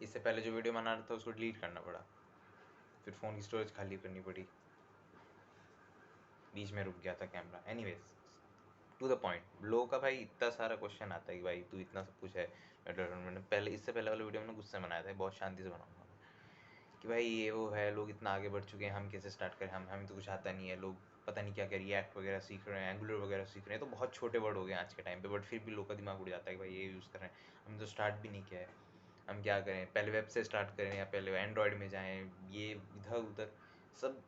इससे पहले जो वीडियो बना रहा था उसको डिलीट करना पड़ा, फिर फ़ोन की स्टोरेज खाली करनी पड़ी, बीच में रुक गया था camera. Anyways to the point, लोगों का भाई इतना सारा क्वेश्चन आता है कि भाई तू इतना सब कुछ है। मैंने पहले इससे पहले वाला वीडियो मैंने गुस्से में बनाया था, बहुत शांति से बनाऊंगा कि भाई ये वो है, लोग इतना आगे बढ़ चुके हैं, हम कैसे स्टार्ट करें, हमें तो कुछ आता नहीं है, लोग पता नहीं क्या क्या रिएक्ट वगैरह सीख रहे हैं, एंगुलर वगैरह सीख रहे हैं, तो बहुत छोटे वर्ड हो गए आज के टाइम पे, बट फिर भी लोग का दिमाग उड़ जाता है कि भाई ये यूज़ कर रहे हैं, हमने तो स्टार्ट भी नहीं किया है, हम क्या करें, पहले वेब से स्टार्ट करें या पहले एंड्रॉयड में जाएं, ये इधर उधर सब।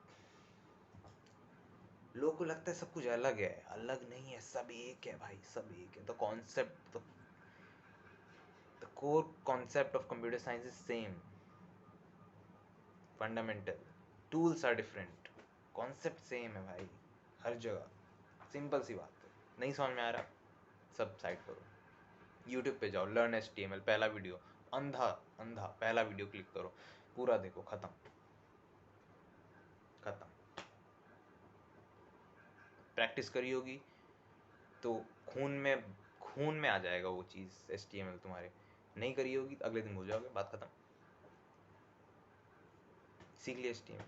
लोगों को लगता है सब कुछ अलग है, अलग नहीं है, सब एक है भाई, सब एक है। The concept, the core concept of computer science is same, fundamental, tools are different, concept same है भाई हर जगह। सिंपल सी बात है, नहीं समझ में आ रहा, सब साइड करो, यूट्यूब पे जाओ, लर्न HTML, पहला वीडियो, अंधा अंधा पहला वीडियो क्लिक करो, पूरा देखो, खत्म खत्म। प्रैक्टिस करी होगी तो खून में आ जाएगा वो चीज़, HTML तुम्हारे। नहीं करी होगी तो अगले दिन भूल जाओगे, बात खत्म। सीख लिया HTML,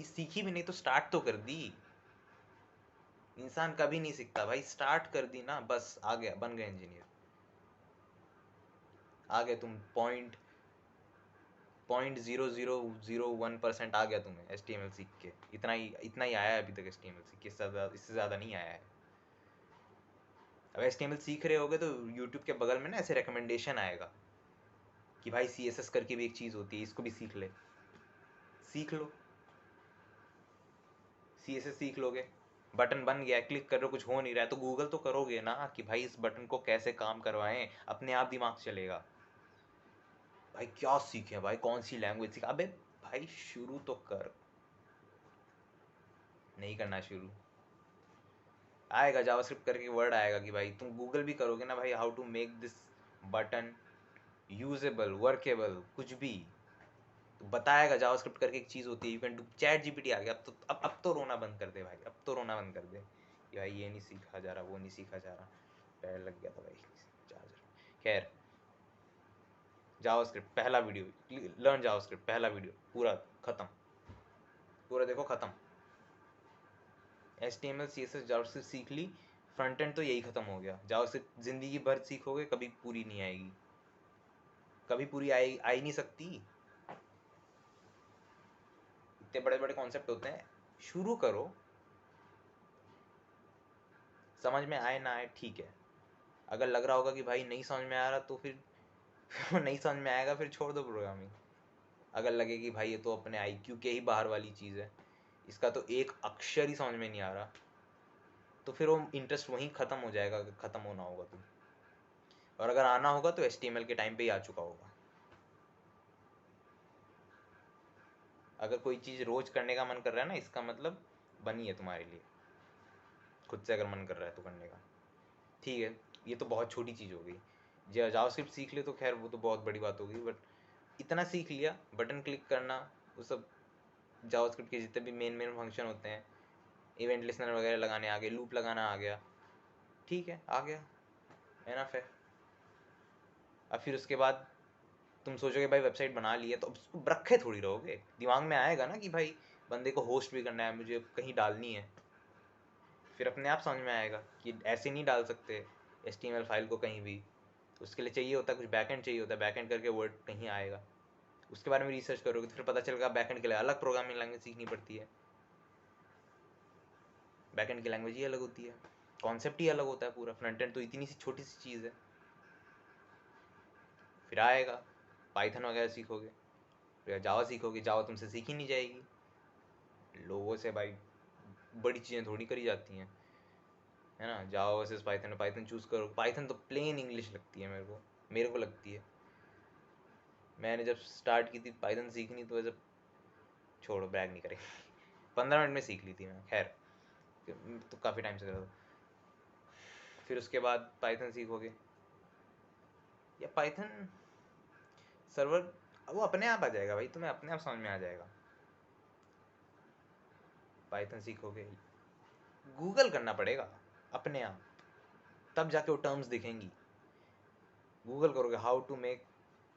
सीखी भी नहीं तो स्टार्ट तो कर दी। इंसान कभी नहीं सीखता भाई, स्टार्ट कर दी ना बस, आ गया, बन गए इंजीनियर, आ गए तुम, 0.0001% आ गया तुम्हें HTML सीख के, इतना ही आया है अभी तक HTML सीख के, इससे ज़्यादा नहीं आया है। अब HTML सीख रहे होगे तो यूट्यूब के बगल में ना ऐसे रिकमेंडेशन आएगा कि भाई CSS करके भी एक चीज़ होती है, इसको भी सीख ले, सीख लो, CSS सीख लोगे, बटन बन गया, क्लिक कर रहे हो, कुछ हो नहीं रहा है, तो गूगल तो करोगे ना कि भाई इस बटन को कैसे काम करवाएं, अपने आप दिमाग चलेगा। भाई क्या सीखे भाई, कौन सी लैंग्वेज सीखा, अबे भाई शुरू तो कर, नहीं करना शुरू, आएगा जावास्क्रिप्ट करके वर्ड आएगा कि भाई तुम गूगल भी करोगे ना भाई, how to make this button usable, workable, कुछ भी तो बताएगा, जावास्क्रिप्ट करके एक चीज़ होती है, you can do, chat GPT आ गया, अब तो रोना बंद कर दे भाई, अब तो रोना बंद कर दे कि भाई ये नहीं सीखा जा रहा, वो नहीं सीखा जा रहा, पैर लग गया था भाई चार्जर। खैर, जावास्क्रिप्ट पहला वीडियो, लर्न जावास्क्रिप्ट पहला वीडियो, पूरा खत्म, पूरा देखो खत्म। HTML CSS जावास्क्रिप्ट सीख ली, फ्रंट एंड तो यही खत्म हो गया, जावास्क्रिप्ट जिंदगी भर सीखोगे कभी पूरी नहीं आएगी, कभी पूरी आ ही नहीं सकती, इतने बड़े बड़े कॉन्सेप्ट होते हैं। शुरू करो, समझ में आए ना आए ठीक है, अगर लग रहा होगा कि भाई नहीं समझ में आ रहा तो फिर नहीं समझ में आएगा, फिर छोड़ दो प्रोग्रामिंग। अगर लगे कि भाई ये तो अपने IQ के ही बाहर वाली चीज़ है, इसका तो एक अक्षर ही समझ में नहीं आ रहा, तो फिर वो इंटरेस्ट वहीं ख़त्म हो जाएगा, ख़त्म होना होगा तो। और अगर आना होगा तो HTML के टाइम पे ही आ चुका होगा। अगर कोई चीज़ रोज़ करने का मन कर रहा है ना, इसका मतलब बनी है तुम्हारे लिए, खुद से अगर मन कर रहा है तो करने का। ठीक है, ये तो बहुत छोटी चीज़ हो गई, जावास्क्रिप्ट सीख ले तो खैर वो तो बहुत बड़ी बात होगी, बट इतना सीख लिया, बटन क्लिक करना, वो सब जावास्क्रिप्ट के जितने भी मेन फंक्शन होते हैं, इवेंट लिसनर वगैरह लगाने आ गए, लूप लगाना आ गया, ठीक है आ गया, एनफ है। अब फिर उसके बाद तुम सोचोगे भाई वेबसाइट बना ली है, तो अब उसको रखे थोड़ी रहोगे, दिमाग में आएगा ना कि भाई बंदे को होस्ट भी करना है, मुझे कहीं डालनी है, फिर अपने आप समझ में आएगा कि ऐसे नहीं डाल सकते HTML फाइल को कहीं भी, उसके लिए चाहिए होता है कुछ बैकएंड, चाहिए होता है बैकएंड करके वर्ड कहीं आएगा, उसके बारे में रिसर्च करोगे तो फिर पता चलेगा बैकएंड के लिए अलग प्रोग्रामिंग लैंग्वेज सीखनी पड़ती है, बैकएंड की लैंग्वेज ही अलग होती है, कॉन्सेप्ट ही अलग होता है पूरा, फ्रंट एंड तो इतनी सी छोटी सी चीज़ है। फिर आएगा पाइथन वगैरह सीखोगे, फिर जावा सीखोगे, जावा तुमसे सीखी नहीं जाएगी, लोगों से भाई बड़ी चीज़ें थोड़ी करी जाती हैं, है ना, जावा वर्सेस पाइथन, पाइथन चूज़ करो, पाइथन तो प्लेन इंग्लिश लगती है मेरे को लगती है, मैंने जब स्टार्ट की थी पाइथन सीखनी तो वैसे, छोड़ो ब्रैग नहीं करेंगे 15 मिनट में सीख ली थी मैं, खैर तो काफ़ी टाइम से करा था। फिर उसके बाद पाइथन सीखोगे, या पाइथन सर्वर, वो अपने आप आ जाएगा भाई, तुम्हें अपने आप समझ में आ जाएगा, पाइथन सीखोगे, गूगल करना पड़ेगा अपने आप, तब जाके वो टर्म्स दिखेंगी, गूगल करोगे हाउ टू मेक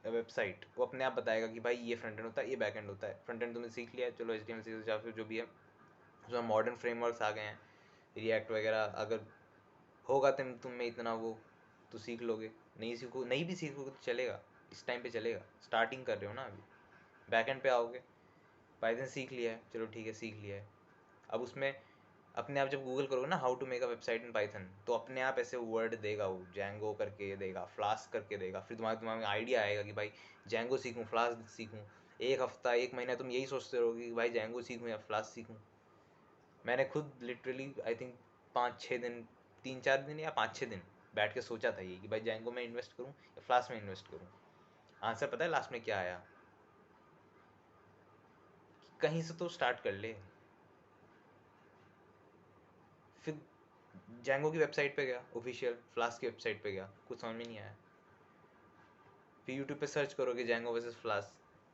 वेबसाइट, वो अपने आप बताएगा कि भाई ये फ्रंट एंड होता है, ये बैक एंड होता है। फ्रंट एंड तुमने सीख लिया है, चलो HTML CSS या फिर जो भी है, उसमें मॉडर्न फ्रेमवर्क्स आ गए हैं, रिएक्ट वगैरह। अगर होगा तुम में इतना वो तो सीख लोगे, नहीं भी सीखोगे तो चलेगा, इस टाइम पे चलेगा, स्टार्टिंग कर रहे हो ना अभी। बैक एंड पे आओगे, पाइथन सीख लिया है, चलो ठीक है सीख लिया है। अब उसमें अपने आप जब गूगल करोगे ना how to make a website in Python, तो अपने आप ऐसे वर्ड देगा, वो जैंगो करके देगा, फ्लास्क करके देगा। फिर तुम्हारे दिमाग में आइडिया आएगा कि भाई जैंगो सीखूं, फ्लास्क सीखूं। एक हफ्ता एक महीना तुम यही सोचते रहोगे कि भाई जैंगो सीखूं या फ्लास्क सीखूं। मैंने खुद लिटरली आई थिंक 5-6 दिन, 3-4 दिन या 5-6 दिन बैठ के सोचा था ये कि भाई जैंगो में इन्वेस्ट करूं या फ्लास्क में इन्वेस्ट करूं। आंसर पता है लास्ट में क्या आया? कहीं से तो स्टार्ट कर ले। फिर जैंगो की वेबसाइट पे गया, ऑफिशियल फ्लास्क की वेबसाइट पे गया, कुछ समझ में नहीं आया। फिर यूट्यूब पे सर्च करोगे जैंगो वर्सेस फ्लास्क,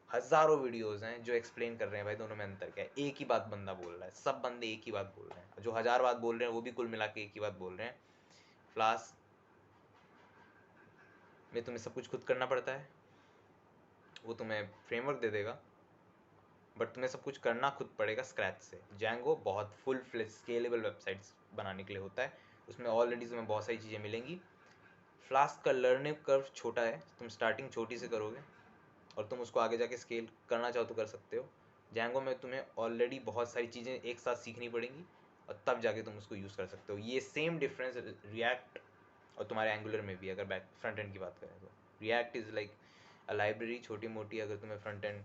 हजारों वीडियोस हैं जो एक्सप्लेन कर रहे हैं भाई दोनों में अंतर क्या है। एक ही बात बंदा बोल रहा है, सब बंदे एक ही बात बोल रहे हैं, जो 1000 बात बोल रहे हैं वो भी कुल मिला के एक ही बात बोल रहे हैं। फ्लास्क में तुम्हें सब कुछ खुद करना पड़ता है, वो तुम्हें फ्रेमवर्क दे देगा, बट तुम्हें सब कुछ करना खुद पड़ेगा स्क्रैच से। जैंगो बहुत फुल फ्लेज स्केलेबल वेबसाइट्स बनाने के लिए होता है, उसमें ऑलरेडी तुम्हें बहुत सारी चीज़ें मिलेंगी। फ्लास्क का लर्निंग कर्व छोटा है, तुम स्टार्टिंग छोटी से करोगे और तुम उसको आगे जाके स्केल करना चाहो तो कर सकते हो। जैंगो में तुम्हें ऑलरेडी बहुत सारी चीज़ें एक साथ सीखनी पड़ेंगी और तब जाके तुम उसको यूज़ कर सकते हो। ये सेम डिफरेंस रिएक्ट और तुम्हारे एंगुलर में भी, अगर बैक फ्रंट एंड की बात करें तो react is like a library छोटी मोटी, अगर तुम्हें फ्रंट एंड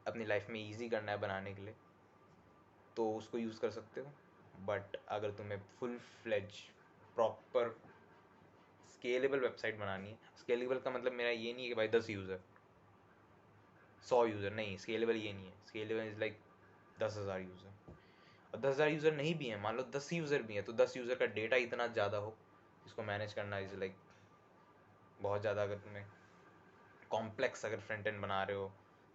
अपनी लाइफ में ईजी करना है बनाने के लिए तो उसको यूज़ कर सकते हो। बट अगर तुम्हें full fledge proper scalable website बनानी है, स्केलेबल का मतलब मेरा ये नहीं है कि भाई 10 यूज़र 100 यूज़र, नहीं, स्केलेबल ये नहीं है। स्केलेबल इज़ लाइक 10,000 यूज़र, और 10,000 यूज़र नहीं भी हैं, मान लो 10 यूज़र भी हैं, तो 10 यूज़र का डेटा इतना ज़्यादा हो, इसको मैनेज करना इज़ लाइक बहुत ज़्यादा। अगर तुम्हें कॉम्प्लेक्स अगर फ्रंट एंड बना रहे हो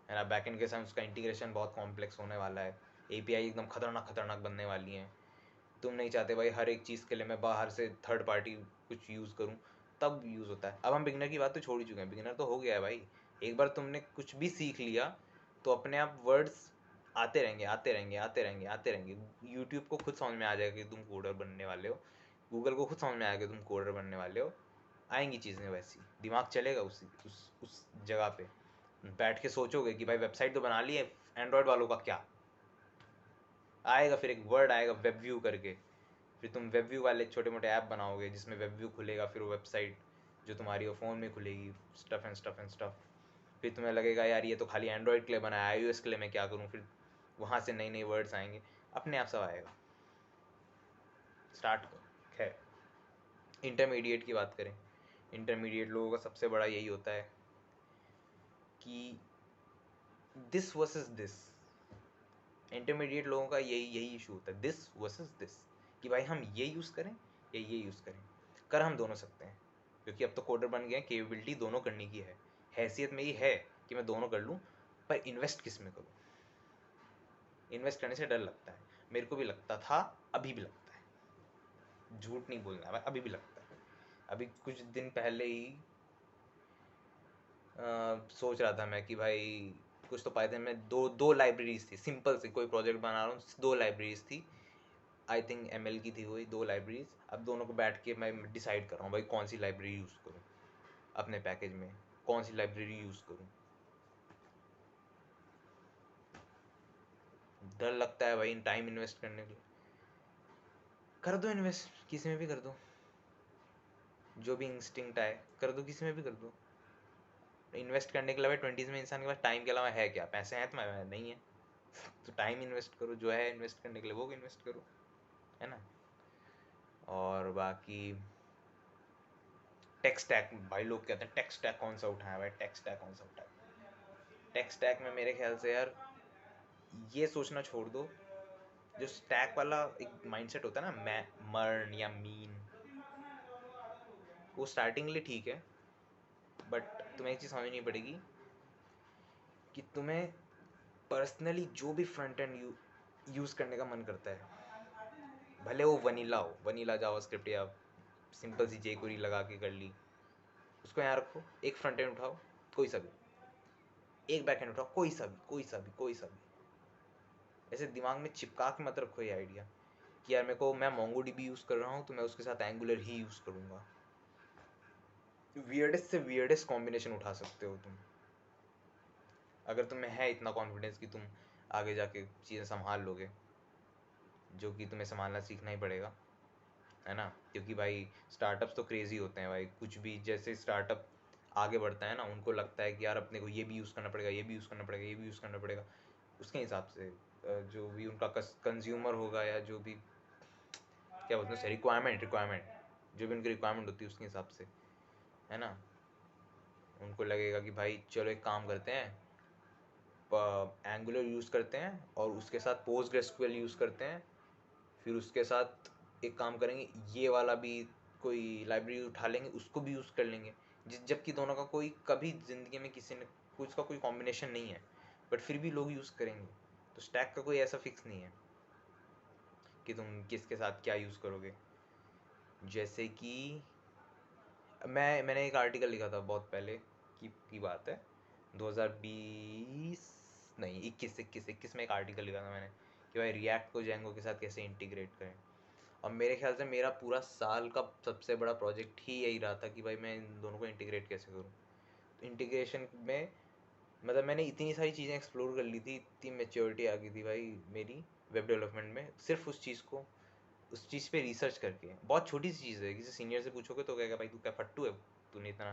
है ना, बैक एंड के साथ उसका इंटीग्रेशन बहुत कॉम्प्लेक्स होने वाला है, API एकदम खतरनाक खतरनाक बनने वाली हैं। तुम नहीं चाहते भाई हर एक चीज़ के लिए मैं बाहर से थर्ड पार्टी कुछ यूज़ करूँ, तब यूज़ होता है। अब हम बिगिनर की बात तो छोड़ ही चुके हैं, बिगिनर तो हो गया है भाई। एक बार तुमने कुछ भी सीख लिया तो अपने आप वर्ड्स आते रहेंगे आते रहेंगे आते रहेंगे आते रहेंगे। यूट्यूब को खुद समझ में आ जाएगा कि तुम कोडर बनने वाले हो, गूगल को खुद समझ में आएगा कि तुम कोडर बनने वाले हो। आएंगी चीज़ें वैसी, दिमाग चलेगा उस जगह पे। बैठ के सोचोगे कि भाई वेबसाइट तो बना ली है, एंड्रॉयड वालों का क्या आएगा? फिर एक वर्ड आएगा वेब व्यू करके, फिर तुम वेब व्यू वाले छोटे मोटे ऐप बनाओगे जिसमें वेब व्यू खुलेगा, फिर वो वेबसाइट जो तुम्हारी वो फ़ोन में खुलेगी, stuff and stuff and stuff. फिर तुम्हें लगेगा यार ये तो खाली एंड्रॉयड के लिए बना है, iOS के लिए मैं क्या करूँ? फिर वहाँ से नई नई वर्ड्स आएंगे, अपने आप सब आएगा। स्टार्ट करो। खैर, इंटरमीडिएट की बात करें, इंटरमीडिएट लोगों का सबसे बड़ा यही होता है कि दिस वर्सेस दिस। इंटरमीडिएट लोगों का यही इशू होता है, दिस वर्सेस दिस, कि भाई हम ये यूज़ करें या ये यूज़ करें। कर हम दोनों सकते हैं, क्योंकि अब तो कोडर बन गए हैं, केपेबिलिटी दोनों करने की है। हैसियत मेरी है कि मैं दोनों कर लूँ, पर इन्वेस्ट किस में करूँ? इन्वेस्ट करने से डर लगता है, मेरे को भी लगता था, अभी भी लगता है, झूठ नहीं बोलना है, अभी भी लगता है। अभी कुछ दिन पहले ही सोच रहा था मैं कि भाई कुछ तो पाइथन में दो दो लाइब्रेरीज थी, सिंपल सी कोई प्रोजेक्ट बना रहा हूँ, दो लाइब्रेरीज थी, आई थिंक ML की थी वही दो लाइब्रेरीज। अब दोनों को बैठ के मैं डिसाइड कर रहा हूँ भाई कौन सी लाइब्रेरी यूज़ करूँ अपने पैकेज में, कौन सी लाइब्रेरी यूज़ करूँ। डर लगता है भाई टाइम इन्वेस्ट करने के लिए। कर दो इन्वेस्ट, किसी में भी कर दो, जो भी इंस्टिंक्ट आए कर दो, किसी में भी कर दो। इन्वेस्ट करने के अलावा 20s में इंसान के पास टाइम के अलावा है क्या? पैसे हैं तुम्हारे? नहीं है तो टाइम इन्वेस्ट करो, जो है इन्वेस्ट करने के लिए वो इन्वेस्ट करो, है ना। और बाकी टेक स्टैक, भाई लोग कहते हैं टेक स्टैक कौन सा उठाया भाई, टेक स्टैक कौन सा उठाया। टेक स्टैक में मेरे ख्याल से यार ये सोचना छोड़ दो, जो स्टैक वाला एक माइंडसेट होता है ना, मैं मर्न या मीन, वो स्टार्टिंग के लिए ठीक है, बट तुम्हें एक चीज़ समझनी पड़ेगी कि तुम्हें पर्सनली जो भी फ्रंट एंड यूज़ करने का मन करता है, भले वो वनीला हो, वनीला जावास्क्रिप्ट या सिंपल सी jQuery लगा के कर ली, उसको यहाँ रखो, एक फ्रंट एंड उठाओ, कोई सा भी, एक बैकएंड उठाओ, कोई सा भी कोई सा भी कोई सा भी, ऐसे दिमाग में चिपका के मत रखो ये आइडिया कि यार मेरे को, मैं मोंगोडीबी यूज़ कर रहा हूँ तो मैं उसके साथ एंगुलर ही यूज़ करूँगा। वियर्डेस्ट से वियर्डेस्ट कॉम्बिनेशन उठा सकते हो तुम, अगर तुम्हें है इतना कॉन्फिडेंस कि तुम आगे जाके चीज़ें संभाल लोगे, जो कि तुम्हें संभालना सीखना ही पड़ेगा, है ना। क्योंकि भाई स्टार्टअप्स तो क्रेजी होते हैं भाई, कुछ भी, जैसे स्टार्टअप आगे बढ़ता है ना, उनको लगता है कि यार अपने को ये भी यूज़ करना पड़ेगा, ये भी यूज़ करना पड़ेगा, ये भी यूज़ करना पड़ेगा, उसके हिसाब से जो भी उनका कंज्यूमर होगा, या जो भी क्या बोलते हैं, रिक्वायरमेंट जो भी उनकी रिक्वायरमेंट होती है उसके हिसाब से, है ना। उनको लगेगा कि भाई चलो एक काम करते हैं, एंगुलर यूज़ करते हैं और उसके साथ पोस्ट एसक्यूएल यूज़ करते हैं, फिर उसके साथ एक काम करेंगे, ये वाला भी कोई लाइब्रेरी उठा लेंगे, उसको भी यूज़ कर लेंगे, जबकि दोनों का कोई कभी ज़िंदगी में किसी ने कुछ का कोई कॉम्बिनेशन नहीं है, बट फिर भी लोग यूज़ करेंगे। तो स्टैक का कोई ऐसा फिक्स नहीं है कि तुम किसके साथ क्या यूज़ करोगे। जैसे कि मैंने एक आर्टिकल लिखा था बहुत पहले की बात है, 2020 नहीं 21 में एक आर्टिकल लिखा था मैंने कि भाई रिएक्ट को जेंगो के साथ कैसे इंटीग्रेट करें। और मेरे ख्याल से मेरा पूरा साल का सबसे बड़ा प्रोजेक्ट ही यही रहा था कि भाई मैं इन दोनों को इंटीग्रेट कैसे करूँ। इंटीग्रेशन में मतलब मैंने इतनी सारी चीज़ें एक्सप्लोर कर ली थी, इतनी मेच्योरिटी आ गई थी भाई मेरी वेब डेवलपमेंट में, सिर्फ उस चीज़ पे रिसर्च करके। बहुत छोटी सी चीज़ है, किसी सीनियर से पूछोगे तो कहेगा भाई तू क्या फट्टू है, तूने इतना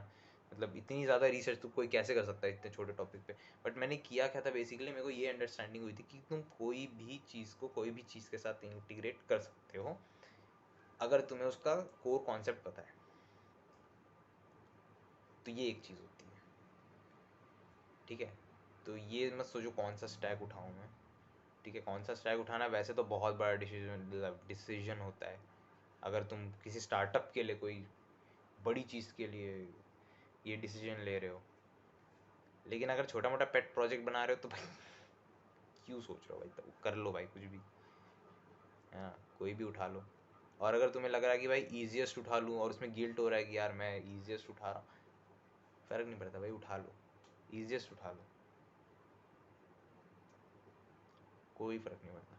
मतलब इतनी ज़्यादा रिसर्च तू कोई कैसे कर सकता है इतने छोटे टॉपिक पे। बट मैंने किया क्या था, बेसिकली मेरे को ये अंडरस्टैंडिंग हुई थी कि तुम कोई भी चीज़ को कोई भी चीज़ के साथ इंटीग्रेट कर सकते हो अगर तुम्हें उसका कोर कॉन्सेप्ट पता है। तो ये एक चीज़ होती है, ठीक है। तो ये मत सोचो कौन सा स्टैक उठाऊँ मैं, ठीक है। कौन सा स्टैक उठाना वैसे तो बहुत बड़ा डिसीजन होता है, अगर तुम किसी स्टार्टअप के लिए कोई बड़ी चीज़ के लिए ये डिसीजन ले रहे हो। लेकिन अगर छोटा मोटा पेट प्रोजेक्ट बना रहे हो तो भाई क्यों सोच रहे हो भाई, तो कर लो भाई कुछ भी, है ना, कोई भी उठा लो। और अगर तुम्हें लग रहा है कि भाई ईजिएस्ट उठा लूँ और उसमें गिल्ट हो रहा है कि यार मैं ईजिएस्ट उठा रहा हूँ, फ़र्क नहीं पड़ता भाई, उठा लो, ईजिएस्ट उठा लो, कोई फ़र्क नहीं पड़ता।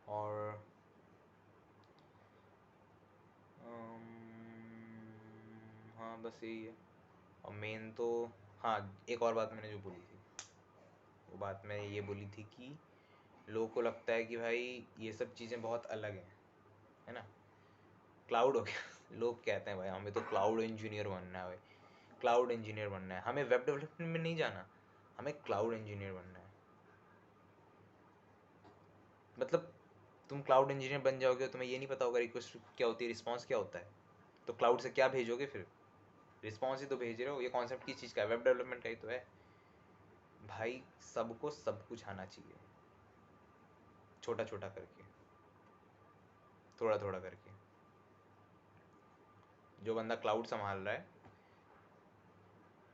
और हाँ बस यही है। और मेन तो, हाँ एक और बात मैंने जो बोली थी, वो बात मैं ये बोली थी कि लोगों को लगता है कि भाई ये सब चीज़ें बहुत अलग हैं, है ना। क्लाउड हो गया लोग कहते हैं भाई हमें तो क्लाउड इंजीनियर बनना है भाई, क्लाउड इंजीनियर बनना है, हमें वेब डेवलपमेंट में नहीं जाना, हमें क्लाउड इंजीनियर बनना है। मतलब तुम क्लाउड इंजीनियर बन जाओगे, तुम्हें ये नहीं पता होगा रिक्वेस्ट क्या होती है, रिस्पॉन्स क्या होता है, तो क्लाउड से क्या भेजोगे फिर, रिस्पॉन्स ही तो भेज रहे हो। ये कॉन्सेप्ट किस चीज़ का है, वेब डेवलपमेंट का ही तो है भाई। सबको सब कुछ आना चाहिए, छोटा छोटा करके, थोड़ा थोड़ा करके। जो बंदा क्लाउड संभाल रहा है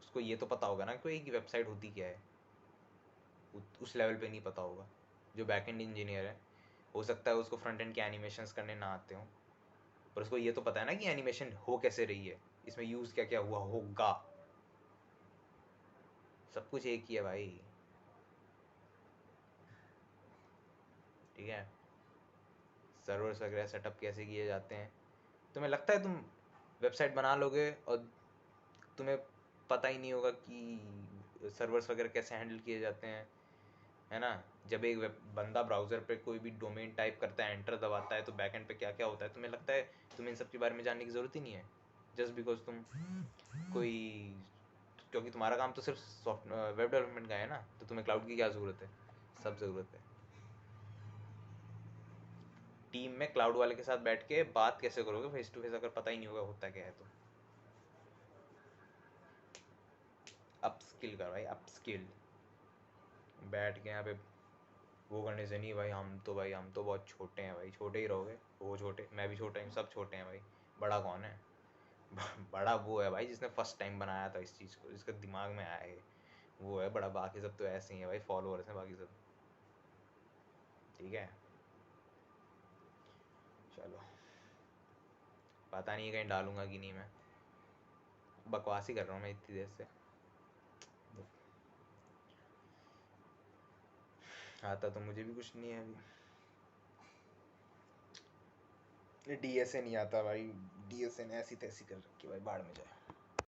उसको ये तो पता होगा ना कोई की वेबसाइट होती क्या है, उस लेवल पे नहीं पता होगा। जो बैकएंड इंजीनियर है, हो सकता है उसको फ्रंट एंड के एनिमेशंस करने ना आते हों, पर उसको ये तो पता है ना कि एनिमेशन हो कैसे रही है, इसमें यूज़ क्या क्या हुआ होगा। सब कुछ एक ही है भाई, ठीक है। सर्वर्स वगैरह सेटअप कैसे किए जाते हैं, तुम्हें लगता है तुम वेबसाइट बना लोगे और तुम्हें पता ही नहीं होगा कि सर्वर्स वगैरह कैसे हैंडल किए जाते हैं, है ना। जब एक बंदा ब्राउज़र पे कोई भी डोमेन टाइप करता है, एंटर दबाता है, तो बैकएंड पे क्या क्या होता है, तुम्हें लगता है तुम्हें इन सब के बारे में जानने की ज़रूरत ही नहीं है, जस्ट बिकॉज तुम कोई, क्योंकि तुम्हारा काम तो सिर्फ सॉफ्ट वेब डेवलपमेंट का है ना, तो तुम्हें क्लाउड की क्या ज़रूरत है, सब ज़रूरत है। टीम में क्लाउड वाले के साथ बैठ के बात कैसे करोगे फेस टू फेस, अगर पता ही नहीं होगा होता क्या है तो। अपस्किल कर भाई, अपस्किल, बैठ के यहाँ पे वो करने से नहीं भाई, हम तो बहुत छोटे हैं भाई, छोटे ही रहोगे, वो छोटे, मैं भी छोटा हूँ, सब छोटे हैं भाई। बड़ा कौन है बड़ा वो है भाई जिसने फर्स्ट टाइम बनाया था इस चीज़ को, जिसके दिमाग में आया है, वो है बड़ा। बाकी सब तो ऐसे ही है भाई, फॉलोअर्स हैं बाकी सब, ठीक है। चलो, पता नहीं कहीं डालूंगा कि नहीं मैं, बकवास ही कर रहा हूँ मैं इतनी देर से। आता तो मुझे भी कुछ नहीं है अभी। डीएसए नहीं आता भाई, डीएसए ने ऐसी तैसी कर रखी भाई, बाढ़ में जाए।